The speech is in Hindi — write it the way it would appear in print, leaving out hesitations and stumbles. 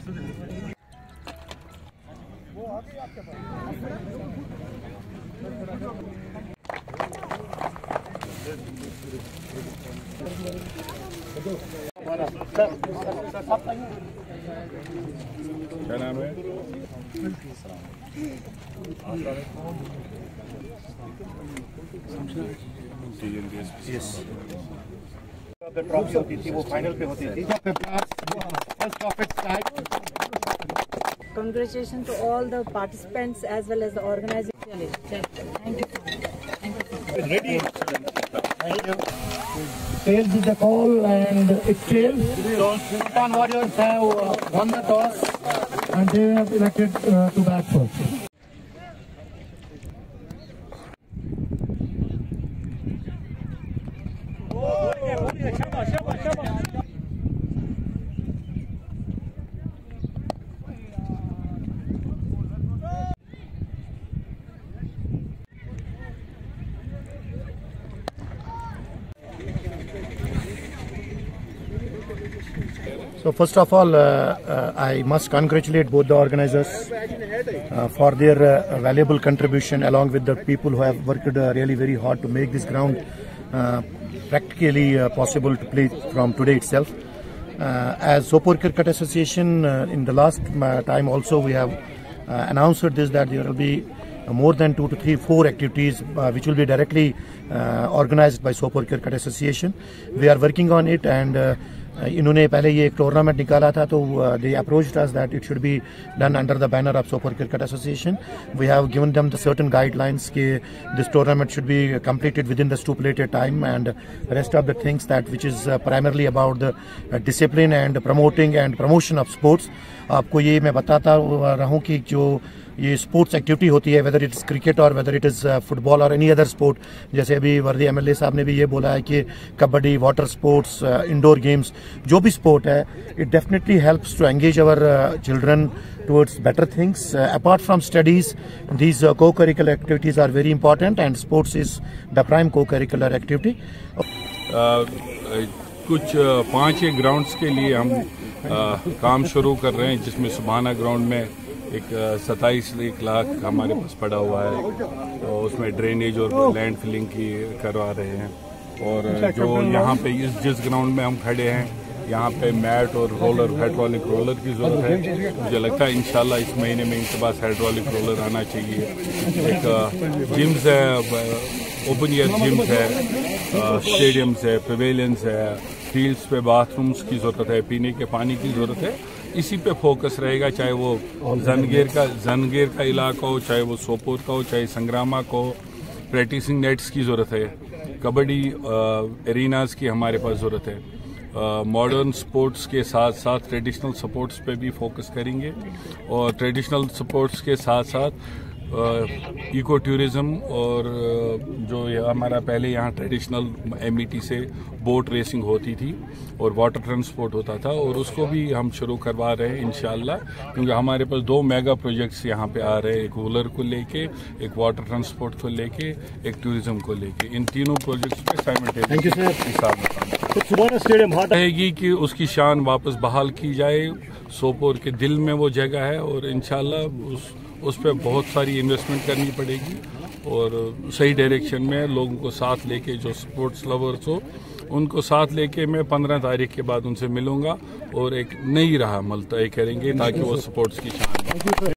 क्या नाम है? ट्रॉफी होती थी, वो फाइनल पे होती थी। Congratulations to all the participants as well as the organizers. Thank you. Ready? Thank you. Tails is the call and it's tails. Sultan Warriors have won the toss and they have elected to bat first. So first of all, I must congratulate both the organizers for their valuable contribution, along with the people who have worked really very hard to make this ground practically possible to play from today itself. As Sopore Cricket Association, in the last time also we have announced this, that there will be more than 2 to 3, 4 activities which will be directly organized by Sopore Cricket Association. We are working on it, and इन्होंने पहले ये एक टूर्नामेंट निकाला था, तो they approached us that it should be done under the banner of Sopore Cricket Association. We have given them the certain guidelines कि this tournament should be completed within the stipulated time, and rest of the things that which is primarily about the discipline and promoting and promotion of sports. आपको ये मैं बताता रहूँ कि जो ये स्पोर्ट्स एक्टिविटी होती है, वेदर इट इज़ क्रिकेट और वेदर इट इज़ फुटबॉल और एनी अदर स्पोर्ट, जैसे अभी वर्दी एमएलए साहब ने भी ये बोला है कि kabaddi, water sports, indoor games, जो भी स्पोर्ट है, it definitely helps to engage our children towards better things. Apart from studies, these co-curricular activities are very important, and sports is the prime co-curricular activity. कुछ 5 ग्राउंड्स के लिए हम काम शुरू कर रहे हैं, जिसमें सुभाना ग्राउंड में एक 27 लाख हमारे पास पड़ा हुआ है, तो उसमें ड्रेनेज और लैंड फिलिंग की करवा रहे हैं। और जो यहाँ पे जिस ग्राउंड में हम खड़े हैं, यहाँ पे मैट और रोलर, हाइड्रोलिक रोलर की जरूरत है। मुझे लगता है इंशाल्लाह इस महीने में इनके पास हाइड्रोलिक रोलर आना चाहिए। एक जिम्स है, ओपन एयर जिम्स है, स्टेडियम्स है, पवेलियंस है, फील्ड्स पे बाथरूम्स की जरूरत है, पीने के पानी की जरूरत है। इसी पे फोकस रहेगा, चाहे वो जंगेर का इलाका हो, चाहे वो सोपोर का हो, चाहे संग्रामा को। प्रैक्टिसिंग नेट्स की जरूरत है, कबड्डी एरिनाज की हमारे पास जरूरत है। मॉडर्न स्पोर्ट्स के साथ साथ ट्रेडिशनल स्पोर्ट्स पे भी फोकस करेंगे, और ट्रेडिशनल स्पोर्ट्स के साथ साथ इको टूरिज्म और जो हमारा पहले यहाँ ट्रेडिशनल एमईटी से बोट रेसिंग होती थी और वाटर ट्रांसपोर्ट होता था, और उसको भी हम शुरू करवा रहे हैं इंशाल्लाह, क्योंकि हमारे पास 2 मेगा प्रोजेक्ट्स यहाँ पे आ रहे हैं, एक वूलर को लेके, एक वाटर ट्रांसपोर्ट को लेके, एक टूरिज्म को लेके। इन तीनों प्रोजेक्ट्स पे साइमल्टेनियस हिसाब रहेगी कि उसकी शान वापस बहाल की जाए। सोपोर के दिल में वो जगह है, और इंशाल्लाह उस पर बहुत सारी इन्वेस्टमेंट करनी पड़ेगी, और सही डायरेक्शन में लोगों को साथ लेके, जो स्पोर्ट्स लवर्स हो उनको साथ लेके मैं 15 तारीख के बाद उनसे मिलूंगा और एक नई राह तय करेंगे, ताकि वो स्पोर्ट्स की शान